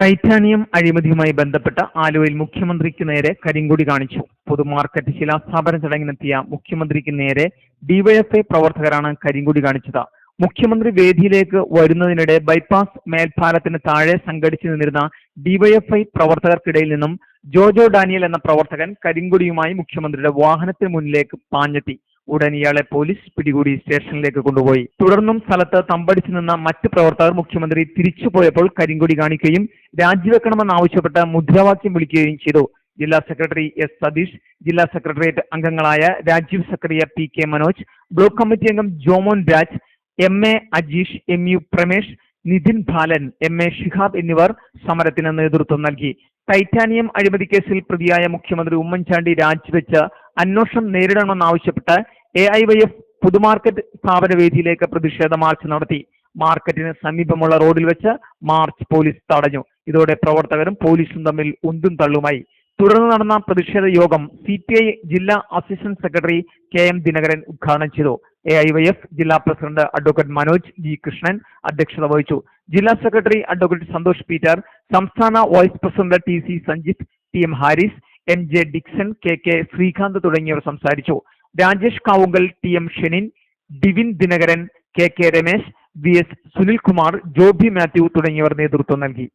Titanium അഴിമതിയുമായി ബന്ധപ്പെട്ട് ആലുവയിൽ മുഖ്യമന്ത്രിക്ക് നേരെ കരിങ്കൊടി കാണിച്ചു. പൊതുമാർക്കറ്റ് ശിലാസ്ഥാപന ചടങ്ങിനെത്തിയ മുഖ്യമന്ത്രിക്ക് നേരെ ഡിവൈഎഫ്ഐ പ്രവർത്തകരാണ് കരിങ്കൊടി കാണിച്ചത്. മുഖ്യമന്ത്രി വേദിയിലേക്ക് വരുന്നതിനിടെ ബൈപ്പാസ് മേൽപ്പാലത്തിന് താഴെ സംഘടിച്ചു നിന്നിരുന്ന ഡിവൈഎഫ്ഐ പ്രവർത്തകർക്കിടയിൽ നിന്നും ജോജോ ഡാനിയൽ എന്ന പ്രവർത്തകൻ കരിങ്കൊടിയുമായി മുഖ്യമന്ത്രിയുടെ വാഹനത്തിന് മുന്നിലേക്ക് പാഞ്ഞെത്തി. ഉടൻ ഇയാളെ പോലീസ് പിടികൂടി സ്റ്റേഷനിലേക്ക് കൊണ്ടുപോയി. തുടർന്നും സ്ഥലത്ത് തമ്പടിച്ചു നിന്ന മറ്റ് പ്രവർത്തകർ മുഖ്യമന്ത്രി തിരിച്ചുപോയപ്പോൾ കരിങ്കൊടി കാണിക്കുകയും രാജിവെക്കണമെന്നാവശ്യപ്പെട്ട് മുദ്രാവാക്യം വിളിക്കുകയും ചെയ്തു. ജില്ലാ സെക്രട്ടറി എസ് സതീഷ്, ജില്ലാ സെക്രട്ടേറിയറ്റ് അംഗങ്ങളായ Rajeev Zachariah, P K Manoj, block committee അംഗം Jomon Raj, M A Ajeesh, M U Pramesh, Nithin Balan, M A Shihab എന്നിവർ സമരത്തിന് നേതൃത്വം നൽകി. ടൈറ്റാനിയം അഴിമതി കേസിൽ പ്രതിയായ മുഖ്യമന്ത്രി ഉമ്മൻചാണ്ടി രാജിവെച്ച് അന്വേഷണം നേരിടണമെന്നാവശ്യപ്പെട്ട് AIYF പുതുമാർക്കറ്റ് സ്ഥാപന വേദിയിലേക്ക് പ്രതിഷേധ മാർച്ച് നടത്തി. മാർക്കറ്റിന് സമീപമുള്ള റോഡിൽ വെച്ച് മാർച്ച് പോലീസ് തടഞ്ഞു. ഇതോടെ പ്രവർത്തകരും പോലീസും തമ്മിൽ ഉന്തും തള്ളുമായി. തുടർന്ന് നടന്ന പ്രതിഷേധ യോഗം CPI ജില്ലാ അസിസ്റ്റന്റ് സെക്രട്ടറി KM ദിനകരൻ ഉദ്ഘാടനം ചെയ്തു. AIYF ജില്ലാ president advocate Manoj G Krishnan അധ്യക്ഷത വഹിച്ചു. ജില്ലാ സെക്രട്ടറി അഡ്വക്കേറ്റ് സന്തോഷ് പീറ്റർ, സംസ്ഥാന vice president TC Sanjith, TM Haris, NJ Dixon, KK Sreekanth തുടങ്ങിയവർ സംസാരിച്ചു. Rajesh Kavungal, TM ഷെനിൻ, Divin Dinakaran, KK Ramesh, VS Sunilkumar, Joby Mathew തുടങ്ങിയവർ നേതൃത്വം നൽകി.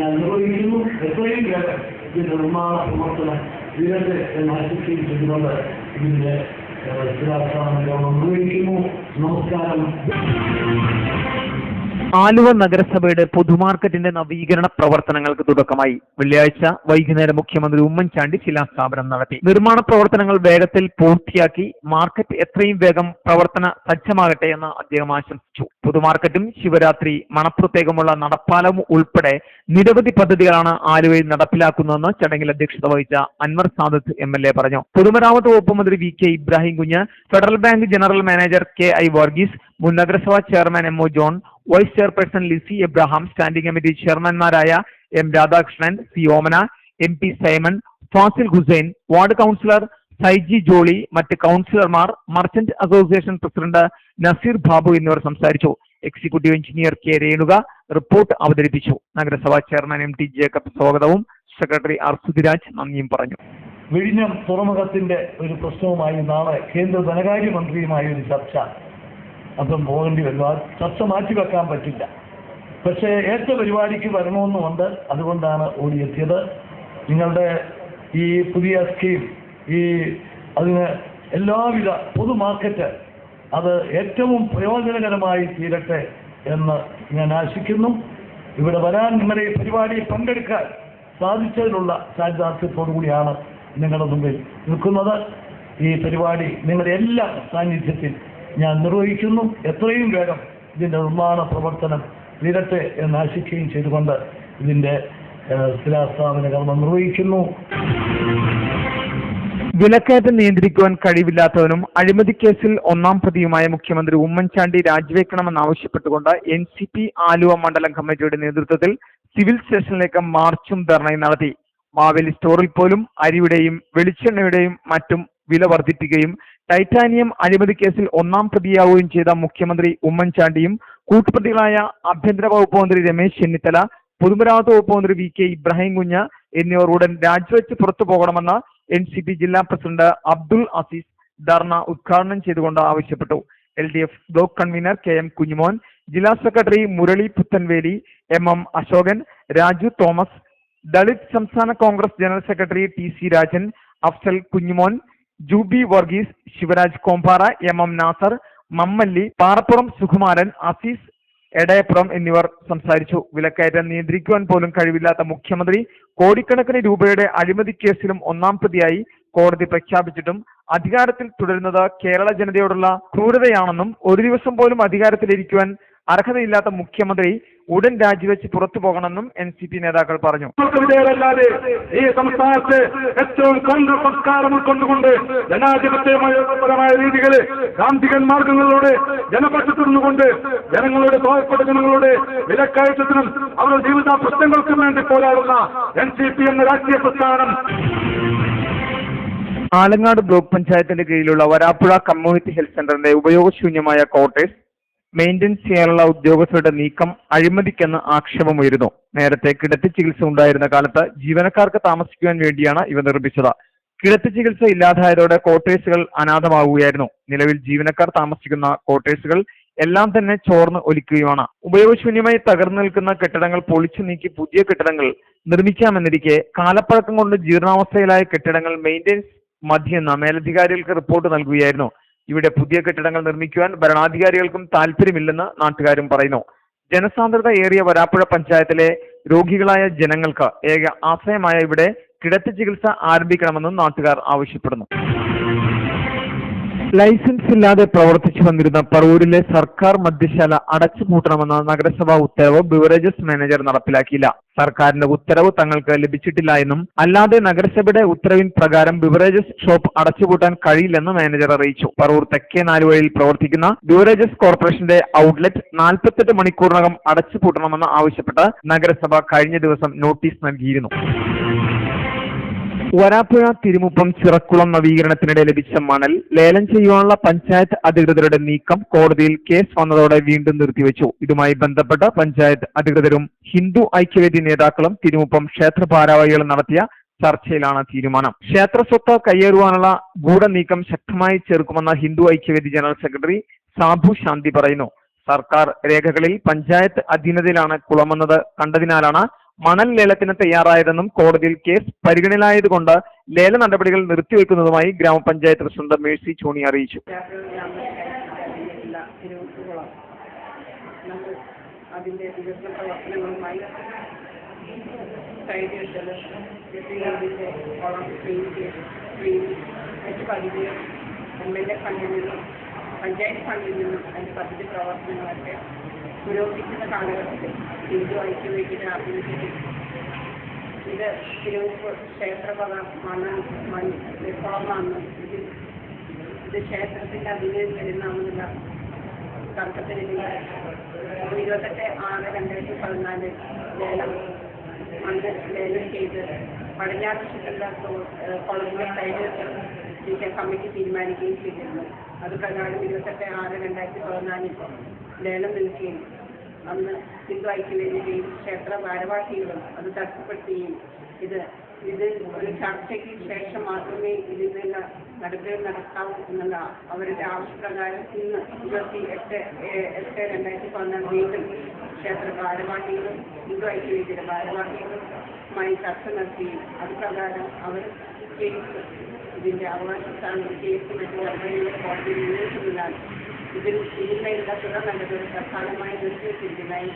ഞാൻ നിർവഹിക്കുന്നു. എത്രയും വേഗം ഇതിന്റെ നിർമ്മാണ പ്രവർത്തനം വീരത്തെ ആശിക്കുകയും ചെയ്തുകൊണ്ട് ഇതിന്റെ ശിലാസ്ഥാപനം നിർവഹിക്കുന്നു. നമസ്കാരം. ആലുവ നഗരസഭയുടെ പൊതുമാർക്കറ്റിന്റെ നവീകരണ പ്രവർത്തനങ്ങൾക്ക് തുടക്കമായി. വെള്ളിയാഴ്ച വൈകുന്നേരം മുഖ്യമന്ത്രി ഉമ്മൻചാണ്ടി ശിലാസ്ഥാപനം നടത്തി. നിർമ്മാണ പ്രവർത്തനങ്ങൾ വേഗത്തിൽ പൂർത്തിയാക്കി മാർക്കറ്റ് എത്രയും വേഗം പ്രവർത്തന സജ്ജമാകട്ടെ എന്ന് അദ്ദേഹം ആശംസിച്ചു. പൊതുമാർക്കറ്റും ശിവരാത്രി, മണപ്പുറത്തേക്കുമുള്ള നടപ്പാലവും ഉൾപ്പെടെ നിരവധി പദ്ധതികളാണ് ആലുവയിൽ നടപ്പിലാക്കുന്നതെന്ന് ചടങ്ങിൽ അധ്യക്ഷത വഹിച്ച അൻവർ സാദത്ത് MLA പറഞ്ഞു. പൊതുമരാമത്ത് വകുപ്പ് മന്ത്രി VK Ibrahim Kunju, Federal Bank general manager KI Varghese, മുൻ നഗരസഭാ chairman MO John, vice chairperson Lissy Abraham, standing committee ചെയർമാൻമാരായ M Radhakrishnan, C Omana, MP Simon, Fazil Hussain, ward councillor Saiji Jolly, മറ്റ് കൗൺസിലർമാർ, merchant association president Naseer Babu എന്നിവർ സംസാരിച്ചു. Executive engineer K Renuka report അവതരിപ്പിച്ചു. നഗരസഭാ ചെയർമാൻ MT ജേക്കബ് സ്വാഗതവും സെക്രട്ടറി R സുധിരാജ് നന്ദിയും പറഞ്ഞു. വിഴിഞ്ഞം തുറമുഖത്തിന്റെ ഒരു പ്രശ്നവുമായി നാളെ കേന്ദ്ര ധനകാര്യമന്ത്രിയുമായി ഒരു ചർച്ച അപ്പം പോകേണ്ടി വരും. ആ ചർച്ച മാറ്റിവെക്കാൻ പറ്റില്ല. പക്ഷേ ഏറ്റ പരിപാടിക്ക് വരണമെന്നുമുണ്ട്. അതുകൊണ്ടാണ് ഓടിയെത്തിയത്. നിങ്ങളുടെ ഈ പുതിയ സ്കീം, അതിന് എല്ലാവിധ പൊതുമാർക്കറ്റ് അത് ഏറ്റവും പ്രയോജനകരമായി തീരട്ടെ എന്ന് ഞാൻ ആശിക്കുന്നു. ഇവിടെ വരാൻ, നിങ്ങളുടെ ഈ പരിപാടിയിൽ പങ്കെടുക്കാൻ സാധിച്ചതിലുള്ള ചാരിതാർത്ഥ്യത്തോടു കൂടിയാണ് നിങ്ങളുടെ മുമ്പിൽ നിൽക്കുന്നത്. ഈ പരിപാടി നിങ്ങളുടെ എല്ലാ സാന്നിധ്യത്തിൽ ഞാൻ നിർവഹിക്കുന്നു. എത്രയും വേഗം ഇതിന്റെ നിർമ്മാണ പ്രവർത്തനം തീരട്ടെ എന്ന് ആശിക്കുകയും ചെയ്തുകൊണ്ട് ഇതിന്റെ ശിലാസ്ഥാപന കർമ്മം നിർവഹിക്കുന്നു. വിലക്കയറ്റം നിയന്ത്രിക്കുവാൻ കഴിവില്ലാത്തവനും അഴിമതി കേസിൽ ഒന്നാം പ്രതിയുമായ മുഖ്യമന്ത്രി ഉമ്മൻചാണ്ടി രാജിവെക്കണമെന്നാവശ്യപ്പെട്ടുകൊണ്ട് NCP ആലുവ മണ്ഡലം കമ്മിറ്റിയുടെ നേതൃത്വത്തിൽ സിവിൽ സ്റ്റേഷനിലേക്ക് മാർച്ചും ധർണയും നടത്തി. മാവേലി സ്റ്റോറിൽ പോലും അരിയുടെയും വെളിച്ചെണ്ണയുടെയും മറ്റും വില വർദ്ധിപ്പിക്കുകയും ടൈറ്റാനിയം അഴിമതി കേസിൽ ഒന്നാം പ്രതിയാവുകയും ചെയ്ത മുഖ്യമന്ത്രി ഉമ്മൻചാണ്ടിയും കൂട്ടുപ്രതികളായ ആഭ്യന്തര വകുപ്പ് മന്ത്രി രമേശ് ചെന്നിത്തല, പൊതുമരാമത്ത് വകുപ്പ് മന്ത്രി VK ഇബ്രാഹിം കുഞ്ഞ് എന്നിവർ ഉടൻ രാജിവെച്ച് പുറത്തു പോകണമെന്ന് NCP ജില്ലാ പ്രസിഡന്റ് അബ്ദുൾ അസീസ് ധർണ ഉദ്ഘാടനം ചെയ്തുകൊണ്ട് ആവശ്യപ്പെട്ടു. LDF block convener KM Kunjumon, ജില്ലാ സെക്രട്ടറി മുരളി പുത്തൻവേലി, MM അശോകൻ, രാജു തോമസ്, ദളിത് സംസ്ഥാന Congress general secretary TC Rajan, Afsal Kunjumon, Jubi Varghese, Sivaraj Kompara, MM Nasar, Mammali, Parappuram Sukumaran, Azeez, Edayappuram എന്നിവർ സംസാരിച്ചു. വിലക്കയറ്റം നിയന്ത്രിക്കുവാൻ പോലും കഴിവില്ലാത്ത മുഖ്യമന്ത്രി കോടിക്കണക്കിന് രൂപയുടെ അഴിമതി കേസിലും ഒന്നാം പ്രതിയായി കോടതി പ്രഖ്യാപിച്ചിട്ടും അധികാരത്തിൽ തുടരുന്നത് കേരള ജനതയോടുള്ള ക്രൂരതയാണെന്നും ഒരു ദിവസം പോലും അധികാരത്തിലിരിക്കുവാൻ അർഹതയില്ലാത്ത മുഖ്യമന്ത്രി ഉടൻ രാജിവെച്ച് പുറത്തു പോകണമെന്നും NCP നേതാക്കൾ പറഞ്ഞു. ഈ സംസ്ഥാനത്ത് ഏറ്റവും കോൺഗ്രസ് സംസ്കാരം ഉൾക്കൊണ്ടുകൊണ്ട് ജനാധിപത്യപരമായ രീതികൾ ഗാന്ധികൻ മാർഗങ്ങളിലൂടെ ജനപക്ഷത്തുനിന്നുകൊണ്ട് ജനങ്ങളുടെ പാവപ്പെട്ട ജനങ്ങളുടെ വിലക്കയറ്റത്തിനും അവരുടെ ജീവിത പ്രശ്നങ്ങൾക്കും വേണ്ടി പോരാടുന്ന NCP എന്ന രാഷ്ട്രീയ പ്രസ്ഥാനം ആലങ്ങാട് ബ്ലോക്ക് പഞ്ചായത്തിന്റെ കീഴിലുള്ള വരാപ്പുഴ കമ്മ്യൂണിറ്റി ഹെൽത്ത് സെന്ററിന്റെ ഉപയോഗശൂന്യമായ ക്വാർട്ടേഴ്സ് മെയിൻ്റെനൻസ് ചെയ്യാനുള്ള ഉദ്യോഗസ്ഥരുടെ നീക്കം അഴിമതിക്കെന്ന് ആക്ഷേപമുയരുന്നു. നേരത്തെ കിടത്തി ചികിത്സ ഉണ്ടായിരുന്ന കാലത്ത് ജീവനക്കാർക്ക് താമസിക്കുവാൻ വേണ്ടിയാണ് ഇവ നിർമ്മിച്ചത്. കിടത്തി ചികിത്സ ഇല്ലാതായതോടെ ക്വാർട്ടേഴ്സുകൾ അനാഥമാവുകയായിരുന്നു. നിലവിൽ ജീവനക്കാർ താമസിക്കുന്ന ക്വാർട്ടേഴ്സുകൾ എല്ലാം തന്നെ ചോർന്ന് ഒലിക്കുകയുമാണ്. ഉപയോഗശൂന്യമായി തകർന്നു നിൽക്കുന്ന കെട്ടിടങ്ങൾ പൊളിച്ചു നീക്കി പുതിയ കെട്ടിടങ്ങൾ നിർമ്മിക്കാമെന്നിരിക്കെ കാലപ്പഴക്കം കൊണ്ട് ജീർണാവസ്ഥയിലായ കെട്ടിടങ്ങൾ മെയിൻ്റെനൻസ് മതിയെന്ന മേലധികാരികൾക്ക് റിപ്പോർട്ട് നൽകുകയായിരുന്നു. ഇവിടെ പുതിയ കെട്ടിടങ്ങൾ നിർമ്മിക്കുവാൻ ഭരണാധികാരികൾക്കും താല്പര്യമില്ലെന്ന് നാട്ടുകാരും പറയുന്നു. ജനസാന്ദ്രത ഏറിയ വരാപ്പുഴ പഞ്ചായത്തിലെ രോഗികളായ ജനങ്ങൾക്ക് ഏക ആശ്രയമായ ഇവിടെ കിടത്തി ചികിത്സ ആരംഭിക്കണമെന്നും നാട്ടുകാർ ആവശ്യപ്പെടുന്നു. ലൈസൻസ് ഇല്ലാതെ പ്രവർത്തിച്ചു വന്നിരുന്ന പറവൂരിലെ സർക്കാർ മദ്യശാല അടച്ചുപൂട്ടണമെന്ന നഗരസഭാ ഉത്തരവ് ബിവറേജസ് മാനേജർ നടപ്പിലാക്കിയില്ല. സർക്കാരിന്റെ ഉത്തരവ് തങ്ങൾക്ക് ലഭിച്ചിട്ടില്ല എന്നും അല്ലാതെ നഗരസഭയുടെ ഉത്തരവിൻ പ്രകാരം ബിവറേജസ് ഷോപ്പ് അടച്ചുപൂട്ടാൻ കഴിയില്ലെന്ന് മാനേജർ അറിയിച്ചു. പറവൂർ തെക്കേ നാലുവഴിയിൽ പ്രവർത്തിക്കുന്ന ബിവറേജസ് കോർപ്പറേഷന്റെ ഔട്ട്ലെറ്റ് 48 മണിക്കൂറിനകം അടച്ചുപൂട്ടണമെന്ന് ആവശ്യപ്പെട്ട് നഗരസഭ കഴിഞ്ഞ ദിവസം നോട്ടീസ് നൽകിയിരുന്നു. വരാപ്പുഴ തിരുമുപ്പം ചിറക്കുളം നവീകരണത്തിനിടെ ലഭിച്ച മണൽ ലേലം ചെയ്യുവാനുള്ള പഞ്ചായത്ത് അധികൃതരുടെ നീക്കം കോടതിയിൽ കേസ് വന്നതോടെ വീണ്ടും നിർത്തിവെച്ചു. ഇതുമായി ബന്ധപ്പെട്ട പഞ്ചായത്ത് അധികൃതരും ഹിന്ദു ഐക്യവേദി നേതാക്കളും തിരുമുപ്പം ക്ഷേത്ര ഭാരവാഹികളും നടത്തിയ ചർച്ചയിലാണ് തീരുമാനം. ക്ഷേത്ര സ്വത്ത് കയ്യേറുവാനുള്ള ഗൂഢനീക്കം ശക്തമായി ചെറുക്കുമെന്ന ഹിന്ദു ഐക്യവേദി ജനറൽ സെക്രട്ടറി സാബു ശാന്തി പറയുന്നു. സർക്കാർ രേഖകളിൽ പഞ്ചായത്ത് അധീനതയിലാണ് കുളമെന്നത് കണ്ടതിനാലാണ് മണൽ ലേലത്തിന് തയ്യാറായതെന്നും കോടതിയിൽ കേസ് പരിഗണനയിലായതുകൊണ്ട് ലേല നടപടികൾ നിർത്തിവെക്കുന്നതുമായി ഗ്രാമപഞ്ചായത്ത് പ്രസിഡന്റ് മേഴ്സി ചോണി അറിയിച്ചു. അതിന്റെ വികസന പ്രവർത്തനങ്ങളുമായി മറ്റു പദ്ധതി MLA ഫണ്ടിൽ നിന്നും പഞ്ചായത്ത് ഫണ്ടിൽ നിന്നും അതിന്റെ പദ്ധതി പ്രവർത്തനങ്ങളൊക്കെ പുരോഗമിക്കുന്ന കാലഘട്ടത്തിൽ ഹിന്ദു ഐക്യവേദിയുടെ ആഭിമുഖ്യത്തിൽ ഇത് തിരുവൂർ ക്ഷേത്രകുളമാണ് ഇത് ക്ഷേത്രത്തിന്റെ അധീനം വരുന്നാണെന്നുള്ള തർക്കത്തിനിടയിൽ 28/6/2014 ലേലം ചെയ്ത് പടിഞ്ഞാറ് വശത്തുള്ള കുളങ്ങൾ കൈവരിക്കാൻ കമ്മിറ്റി തീരുമാനിക്കുകയും ചെയ്തിരുന്നു. അത് പ്രകാരം 28/6/2014 ലേലം നൽകുകയും അന്ന് ഹിന്ദു ഐക്യവേദിയുടെയും ക്ഷേത്ര ഭാരവാഹികളും അത് തടസ്സപ്പെടുത്തുകയും ഇത് ഒരു ചർച്ചയ്ക്ക് ശേഷം മാത്രമേ ഇതിനുള്ള നടപടികൾ നടത്താവൂ എന്നുള്ള അവരുടെ ആവശ്യപ്രകാരം ഇന്ന് 28/8/2014 വീണ്ടും ക്ഷേത്ര ഭാരവാഹികളും ഹിന്ദു ഐക്യവേദിയുടെ ഭാരവാഹികളുമായി ചർച്ച നടത്തുകയും അത് പ്രകാരം അവർ കേസ് ഇതിന്റെ അവകാശസ്ഥാനം കേസ് മറ്റു നടപടികൾ കോടതിയിൽ ഉന്നയിക്കുന്നതിനാൽ ഇതിന്മേലുള്ള തുടർ നടപടികൾ പ്രധാനമായി നിർത്തിവെച്ചിരിക്കുന്നതായി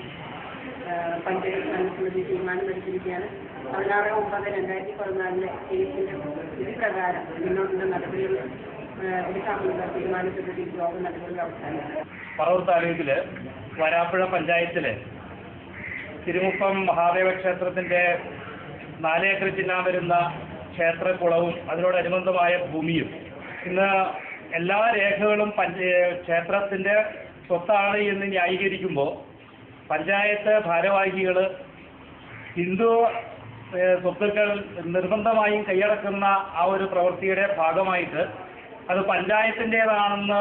പഞ്ചായത്ത് ഭരണസമിതി തീരുമാനമെടുത്തിരിക്കുകയാണ്. 16/9/2014 കേസിന്റെ വിധി പ്രകാരം മുന്നോട്ടുള്ള നടപടികൾ എടുക്കാമെന്നുള്ള തീരുമാനത്തോടെ യോഗ നടപടികൾ അവസാനിച്ചു. പറവൂർ താലൂക്കില് വരാപ്പുഴ പഞ്ചായത്തില് തിരുമുപ്പം മഹാദേവ ക്ഷേത്രത്തിന്റെ 4 ഏക്കർ ചിഹ്നം വരുന്ന ക്ഷേത്രക്കുളവും അതിനോടനുബന്ധമായ ഭൂമിയും ഇന്ന് എല്ലാ രേഖകളും ക്ഷേത്രത്തിന്റെ സ്വത്താണ് എന്ന് ന്യായീകരിക്കുമ്പോൾ പഞ്ചായത്ത് ഭാരവാഹികൾ ഹിന്ദു സ്വത്തുക്കൾ നിർബന്ധമായും കൈയടക്കുന്ന ആ ഒരു പ്രവൃത്തിയുടെ ഭാഗമായിട്ട് അത് പഞ്ചായത്തിൻ്റെതാണെന്ന്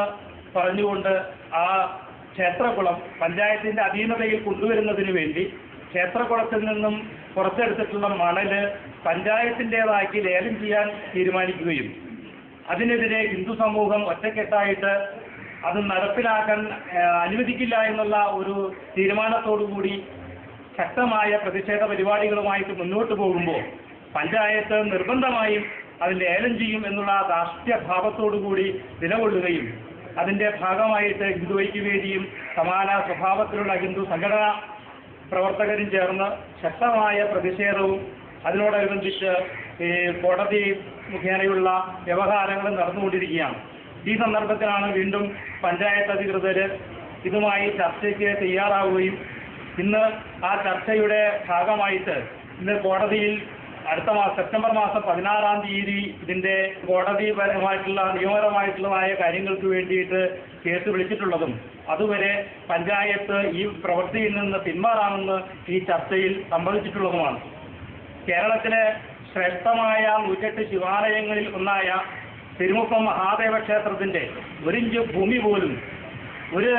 പറഞ്ഞുകൊണ്ട് ആ ക്ഷേത്രകുളം പഞ്ചായത്തിന്റെ അധീനതയിൽ കൊണ്ടുവരുന്നതിന് വേണ്ടി ക്ഷേത്രകുളത്തിൽ നിന്നും പുറത്തെടുത്തിട്ടുള്ള മണല് പഞ്ചായത്തിൻ്റെതാക്കി ലേലം ചെയ്യാൻ തീരുമാനിക്കുകയും അതിനെതിരെ ഹിന്ദു സമൂഹം ഒറ്റക്കെട്ടായിട്ട് അത് നടപ്പിലാക്കാൻ അനുവദിക്കില്ല എന്നുള്ള ഒരു തീരുമാനത്തോടുകൂടി ശക്തമായ പ്രതിഷേധ പരിപാടികളുമായിട്ട് മുന്നോട്ട് പോകുമ്പോൾ പഞ്ചായത്ത് നിർബന്ധമായും അത് ലേലം ചെയ്യും എന്നുള്ള രാഷ്ട്രീയ ഭാവത്തോടുകൂടി നിലകൊള്ളുകയും അതിൻ്റെ ഭാഗമായിട്ട് ഹിന്ദു ഐക്യവേദിയും സമാന സ്വഭാവത്തിലുള്ള ഹിന്ദു സംഘടനാ പ്രവർത്തകരും ചേർന്ന് ശക്തമായ പ്രതിഷേധവും അതിനോടനുബന്ധിച്ച് കോടതി മുഖേനയുള്ള വ്യവഹാരങ്ങൾ നടന്നുകൊണ്ടിരിക്കുകയാണ്. ഈ സന്ദർഭത്തിലാണ് വീണ്ടും പഞ്ചായത്ത് അധികൃതർ ഇതുമായി ചർച്ചയ്ക്ക് തയ്യാറാവുകയും ഇന്ന് ആ ചർച്ചയുടെ ഭാഗമായിട്ട് ഇന്ന് കോടതിയിൽ അടുത്ത സെപ്റ്റംബർ മാസം 16-ാം തീയതി ഇതിൻ്റെ കോടതിപരമായിട്ടുള്ള നിയമപരമായിട്ടുള്ളതായ കാര്യങ്ങൾക്ക് വേണ്ടിയിട്ട് കേസ് വിളിച്ചിട്ടുള്ളതും അതുവരെ പഞ്ചായത്ത് ഈ പ്രവൃത്തിയിൽ നിന്ന് പിന്മാറാമെന്ന് ഈ ചർച്ചയിൽ സമ്മതിച്ചിട്ടുള്ളതുമാണ്. കേരളത്തിലെ ശ്രേഷ്ഠമായ 108 ശിവാലയങ്ങളിൽ ഒന്നായ തിരുമുപ്പം മഹാദേവ ക്ഷേത്രത്തിൻ്റെ 1 ഇഞ്ച് ഭൂമി പോലും ഒരു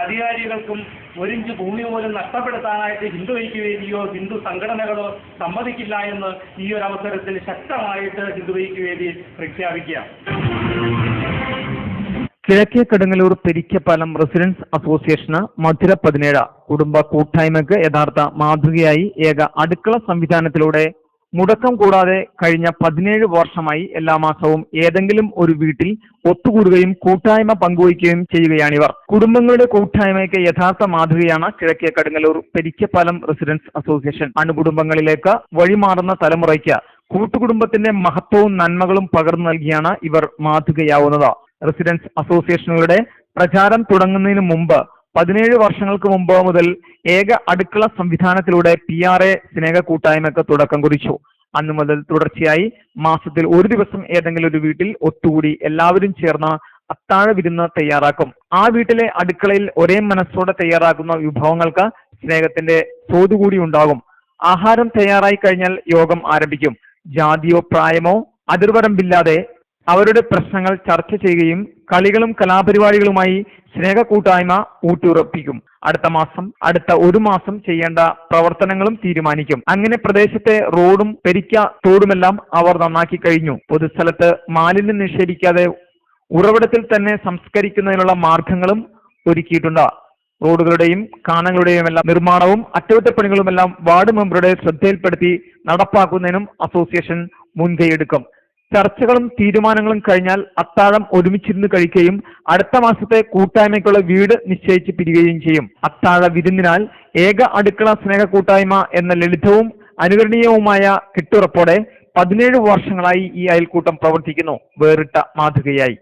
അധികാരികൾക്കും 1 ഇഞ്ച് ഭൂമി പോലും നഷ്ടപ്പെടുത്താനായിട്ട് ഹിന്ദു ഐക്യവേദിയോ ഹിന്ദു സംഘടനകളോ സമ്മതിക്കില്ല എന്ന് ഈ ഒരു അവസരത്തിൽ ശക്തമായിട്ട് ഹിന്ദു ഐക്യവേദി പ്രഖ്യാപിക്കുക. കിഴക്കേ കടുങ്ങല്ലൂർ പെരിക്കപ്പാലം റെസിഡൻസ് അസോസിയേഷന് മധുര 17 കുടുംബ കൂട്ടായ്മയ്ക്ക് യഥാർത്ഥ മാതൃകയായി ഏക അടുക്കള സംവിധാനത്തിലൂടെ മുടക്കം കൂടാതെ കഴിഞ്ഞ 17 വർഷമായി എല്ലാ മാസവും ഏതെങ്കിലും ഒരു വീട്ടിൽ ഒത്തുകൂടുകയും കൂട്ടായ്മ പങ്കുവയ്ക്കുകയും ചെയ്യുകയാണിവർ. കുടുംബങ്ങളുടെ കൂട്ടായ്മയ്ക്ക് യഥാർത്ഥ മാതൃകയാണ് കിഴക്കേ കടുങ്ങല്ലൂർ പെരിക്കപ്പാലം റെസിഡൻസ് അസോസിയേഷൻ. അണുകുടുംബങ്ങളിലേക്ക് വഴിമാറുന്ന തലമുറയ്ക്ക് കൂട്ടുകുടുംബത്തിന്റെ മഹത്വവും നന്മകളും പകർന്നു നൽകിയാണ് ഇവർ മാതൃകയാവുന്നത്. റെസിഡൻസ് അസോസിയേഷനുകളുടെ പ്രചാരം തുടങ്ങുന്നതിന് മുമ്പ് 17 വർഷങ്ങൾക്ക് മുമ്പ് മുതൽ ഏക അടുക്കള സംവിധാനത്തിലൂടെ PRA സ്നേഹ കൂട്ടായ്മയ്ക്ക് തുടക്കം കുറിച്ചു. അന്നു മുതൽ തുടർച്ചയായി മാസത്തിൽ ഒരു ദിവസം ഏതെങ്കിലും ഒരു വീട്ടിൽ ഒത്തുകൂടി എല്ലാവരും ചേർന്ന് അത്താഴ വിരുന്ന് തയ്യാറാക്കും. ആ വീട്ടിലെ അടുക്കളയിൽ ഒരേ മനസ്സോടെ തയ്യാറാക്കുന്ന വിഭവങ്ങൾക്ക് സ്നേഹത്തിന്റെ തോതുകൂടി ഉണ്ടാകും. ആഹാരം തയ്യാറായി കഴിഞ്ഞാൽ യോഗം ആരംഭിക്കും. ജാതിയോ പ്രായമോ അതിർവരമ്പില്ലാതെ അവരുടെ പ്രശ്നങ്ങൾ ചർച്ച ചെയ്യുകയും കളികളും കലാപരിപാടികളുമായി സ്നേഹ കൂട്ടായ്മ ഊട്ടിയുറപ്പിക്കും. അടുത്ത ഒരു മാസം ചെയ്യേണ്ട പ്രവർത്തനങ്ങളും തീരുമാനിക്കും. അങ്ങനെ പ്രദേശത്തെ റോഡും തോടുമെല്ലാം അവർ നന്നാക്കി കഴിഞ്ഞു. പൊതുസ്ഥലത്ത് മാലിന്യം നിഷേധിക്കാതെ ഉറവിടത്തിൽ തന്നെ സംസ്കരിക്കുന്നതിനുള്ള മാർഗങ്ങളും ഒരുക്കിയിട്ടുണ്ട്. റോഡുകളുടെയും കാനങ്ങളുടെയും എല്ലാം നിർമ്മാണവും അറ്റകുറ്റപ്പണികളുമെല്ലാം വാർഡ് മെമ്പറുടെ ശ്രദ്ധയിൽപ്പെടുത്തി നടപ്പാക്കുന്നതിനും അസോസിയേഷൻ മുൻകൈയെടുക്കും. ചർച്ചകളും തീരുമാനങ്ങളും കഴിഞ്ഞാൽ അത്താഴം ഒരുമിച്ചിരുന്ന് കഴിക്കുകയും അടുത്ത മാസത്തെ കൂട്ടായ്മയ്ക്കുള്ള വീട് നിശ്ചയിച്ച് പിരിയുകയും ചെയ്യും. അത്താഴ വിരുന്നിനാൽ ഏക അടുക്കള സ്നേഹ കൂട്ടായ്മ എന്ന ലളിതവും അനുകരണീയവുമായ കെട്ടുറപ്പോടെ 17 വർഷങ്ങളായി ഈ അയൽക്കൂട്ടം പ്രവർത്തിക്കുന്നു, വേറിട്ട മാതൃകയായി.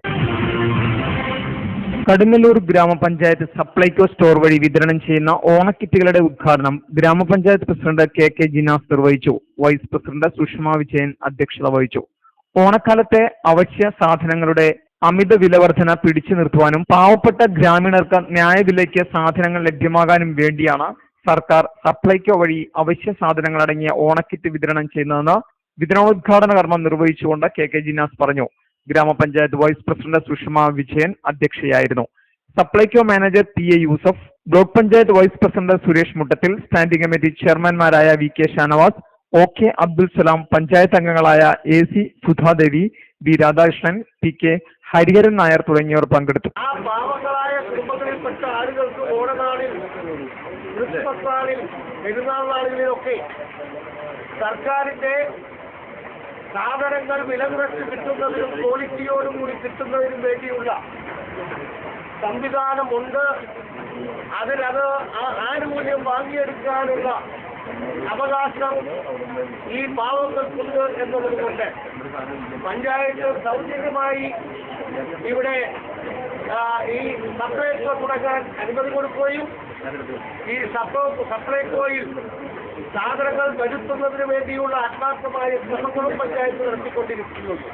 കടുങ്ങല്ലൂർ ഗ്രാമപഞ്ചായത്ത് സപ്ലൈകോ സ്റ്റോർ വഴി വിതരണം ചെയ്യുന്ന ഓണക്കിറ്റുകളുടെ ഉദ്ഘാടനം ഗ്രാമപഞ്ചായത്ത് പ്രസിഡന്റ് KK ജിനാസ് നിർവഹിച്ചു. വൈസ് പ്രസിഡന്റ് സുഷമ വിജയൻ അധ്യക്ഷത വഹിച്ചു. ഓണക്കാലത്തെ അവശ്യ സാധനങ്ങളുടെ അമിത വിലവർധന പിടിച്ചു നിർത്തുവാനും പാവപ്പെട്ട ഗ്രാമീണർക്ക് ന്യായവിലയ്ക്ക് സാധനങ്ങൾ ലഭ്യമാകാനും വേണ്ടിയാണ് സർക്കാർ സപ്ലൈകോ വഴി അവശ്യ സാധനങ്ങൾ അടങ്ങിയ ഓണക്കിറ്റ് വിതരണം ചെയ്യുന്നതെന്ന് വിതരണോദ്ഘാടന കർമ്മം നിർവഹിച്ചുകൊണ്ട് KK ജിനാസ് പറഞ്ഞു. ഗ്രാമപഞ്ചായത്ത് വൈസ് പ്രസിഡന്റ് സുഷമ വിജയൻ അധ്യക്ഷയായിരുന്നു. Supplyco manager PA Yusuf, block panchayat vice president Suresh Muttathil, standing committee ചെയർമാൻമാരായ VK ഷാനവാസ്, OK അബ്ദുൽ സലാം, പഞ്ചായത്ത് അംഗങ്ങളായ AC Sudhadevi, B Radhakrishnan, PK Hariharan Nair തുടങ്ങിയവർ പങ്കെടുത്തു. ആ പാവങ്ങളായ കുടുംബങ്ങളിൽപ്പെട്ട ആളുകൾക്ക് ഓണനാളിൽ, ക്രിസ്മസ് നാളിൽ, പെരുന്നാൾ നാളുകളിലൊക്കെ സർക്കാരിന്റെ സാധനങ്ങൾ വില കുറച്ച് കിട്ടുന്നതിനും ക്വാളിറ്റിയോടും കൂടി കിട്ടുന്നതിനും വേണ്ടിയുള്ള സംവിധാനമുണ്ട്. അതിനത് ആനുകൂല്യം വാങ്ങിയെടുക്കാനുള്ള അവകാശം ഈ പാവങ്ങൾക്കുണ്ട് എന്നതുകൊണ്ട് പഞ്ചായത്ത് സൗജന്യമായി ഇവിടെ ഈ സപ്ലൈകോ തുടങ്ങാൻ അനുമതി കൊടുക്കുകയും ഈ സപ്ലൈകോയിൽ സാധനങ്ങൾ വരുത്തുന്നതിന് വേണ്ടിയുള്ള ആത്മാർത്ഥമായ ശ്രമങ്ങളും പഞ്ചായത്ത് നടത്തിക്കൊണ്ടിരിക്കുന്നുണ്ട്.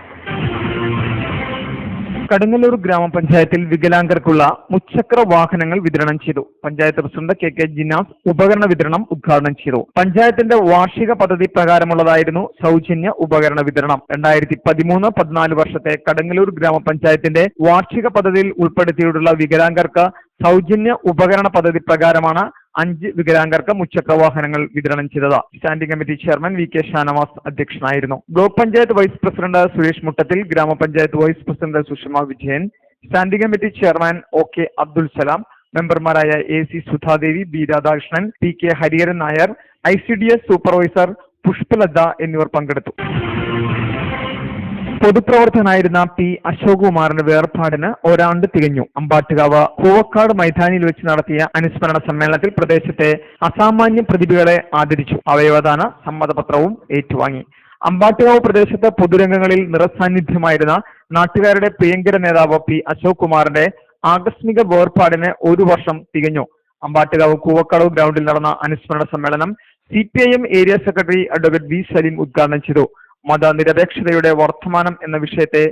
കടുങ്ങല്ലൂർ ഗ്രാമപഞ്ചായത്തിൽ വികലാംഗർക്കുള്ള മുച്ചക്ര വാഹനങ്ങൾ വിതരണം ചെയ്തു. പഞ്ചായത്ത് പ്രസിഡന്റ് KK ജിനാസ് ഉപകരണ വിതരണം ഉദ്ഘാടനം ചെയ്തു. പഞ്ചായത്തിന്റെ വാർഷിക പദ്ധതി പ്രകാരമുള്ളതായിരുന്നു സൗജന്യ ഉപകരണ വിതരണം. 2013-14 വർഷത്തെ കടുങ്ങല്ലൂർ ഗ്രാമപഞ്ചായത്തിന്റെ വാർഷിക പദ്ധതിയിൽ ഉൾപ്പെടുത്തിയിട്ടുള്ള വികലാംഗർക്ക് സൗജന്യ ഉപകരണ പദ്ധതി പ്രകാരമാണ് 5 വികലാംഗർക്ക് മുച്ചക്ര വാഹനങ്ങൾ വിതരണം ചെയ്തത്. Standing committee chairman VK Shanavas അധ്യക്ഷനായിരുന്നു. Block panchayat vice president Suresh Muttathil, ഗ്രാമപഞ്ചായത്ത് vice president Sushama Vijayan, standing committee chairman OK Abdul Salam, മെമ്പർമാരായ AC Sudhadevi, B Radhakrishnan, PK Hariharan Nair, ICDS supervisor Pushpalatha എന്നിവർ പങ്കെടുത്തു. പൊതുപ്രവർത്തകനായിരുന്ന പി അശോക് കുമാറിന്റെ വേർപാടിന് ഒരാണ്ട് തികഞ്ഞു. അമ്പാട്ടുകാവ് കൂവക്കാട് മൈതാനിയിൽ വെച്ച് നടത്തിയ അനുസ്മരണ സമ്മേളനത്തിൽ പ്രദേശത്തെ അസാമാന്യ പ്രതിഭകളെ ആദരിച്ചു. അവയവദാന സമ്മതപത്രവും ഏറ്റുവാങ്ങി. അമ്പാട്ടുകാവ് പ്രദേശത്ത് പൊതുരംഗങ്ങളിൽ നിറസാന്നിധ്യമായിരുന്ന നാട്ടുകാരുടെ പ്രിയങ്കര നേതാവ് പി അശോക് കുമാറിന്റെ ആകസ്മിക വേർപാടിന് 1 വർഷം തികഞ്ഞു. അമ്പാട്ടുകാവ് കൂവക്കാട് ഗ്രൗണ്ടിൽ നടന്ന അനുസ്മരണ സമ്മേളനം CPIM area secretary advocate V Saleem ഉദ്ഘാടനം ചെയ്തു. മതനിരപേക്ഷതയുടെ വർത്തമാനം എന്ന വിഷയത്തെ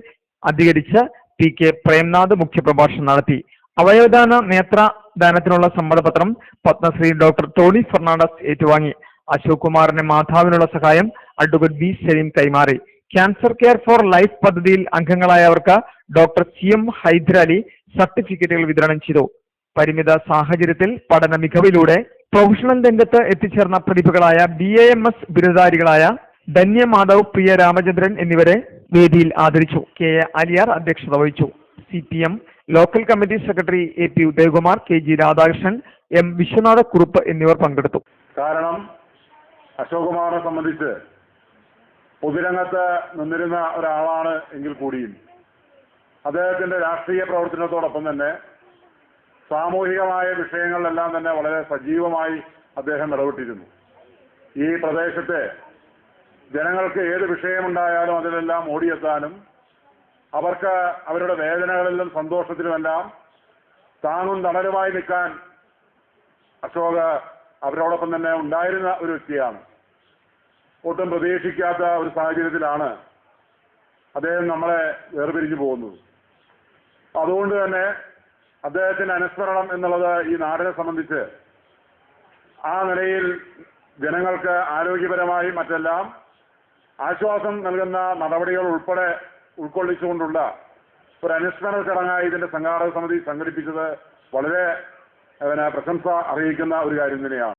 അധികരിച്ച് PK പ്രേംനാഥ് മുഖ്യപ്രഭാഷണം നടത്തി. അവയവദാന നേത്രദാനത്തിനുള്ള സമ്മതപത്രം പത്മശ്രീ ഡോക്ടർ ടോണി ഫെർണാണ്ടസ് ഏറ്റുവാങ്ങി. അശോക് കുമാറിന്റെ മാതാവിനുള്ള സഹായം അഡ്വക്കേറ്റ് വി സലീം കൈമാറി. ക്യാൻസർ കെയർ ഫോർ ലൈഫ് പദ്ധതിയിൽ അംഗങ്ങളായവർക്ക് ഡോക്ടർ CM ഹൈദരാലി സർട്ടിഫിക്കറ്റുകൾ വിതരണം ചെയ്തു. പരിമിത സാഹചര്യത്തിൽ പഠന മികവിലൂടെ പ്രൊഫഷണൽ രംഗത്ത് എത്തിച്ചേർന്ന പ്രതിഭകളായ BAMS ബിരുദധാരികളായ ധന്യ മാധവ്, പ്രിയ രാമചന്ദ്രൻ എന്നിവരെ വേദിയിൽ ആദരിച്ചു. KA അലിയാർ അധ്യക്ഷത വഹിച്ചു. CPM local committee secretary AP Udayakumar, KG Radhakrishnan, M Viswanatha Kurup എന്നിവർ പങ്കെടുത്തു. കാരണം അശോക് കുമാറിനെ സംബന്ധിച്ച് പൊതുരംഗത്ത് നിന്നിരുന്ന ഒരാളാണ് എങ്കിൽ കൂടിയും അദ്ദേഹത്തിന്റെ രാഷ്ട്രീയ പ്രവർത്തനത്തോടൊപ്പം തന്നെ സാമൂഹികമായ വിഷയങ്ങളിലെല്ലാം തന്നെ വളരെ സജീവമായി അദ്ദേഹം ഇടപെട്ടിരുന്നു. ഈ പ്രദേശത്തെ ജനങ്ങൾക്ക് ഏത് വിഷയമുണ്ടായാലും അതിലെല്ലാം ഓടിയെത്താനും അവർക്ക് അവരുടെ വേദനകളിലും സന്തോഷത്തിലുമെല്ലാം താങ്ങും തണലുമായി നിൽക്കാൻ അശോക് അവരോടൊപ്പം തന്നെ ഉണ്ടായിരുന്ന ഒരു വ്യക്തിയാണ്. ഒട്ടും പ്രതീക്ഷിക്കാത്ത ഒരു സാഹചര്യത്തിലാണ് അദ്ദേഹം നമ്മളെ വേർപിരിഞ്ഞു പോകുന്നത്. അതുകൊണ്ട് തന്നെ അദ്ദേഹത്തിന്റെ അനുസ്മരണം എന്നുള്ളത് ഈ നാടിനെ സംബന്ധിച്ച് ആ നിലയിൽ ജനങ്ങൾക്ക് ആരോഗ്യപരമായി മറ്റെല്ലാം ആശ്വാസം നൽകുന്ന നടപടികൾ ഉൾപ്പെടെ ഉൾക്കൊള്ളിച്ചുകൊണ്ടുള്ള ഒരു അനുസ്മരണ ചടങ്ങായി ഇതിന്റെ സംഘാടക സമിതി സംഘടിപ്പിച്ചത് വളരെ പ്രശംസ അറിയിക്കുന്ന ഒരു കാര്യം തന്നെയാണ്.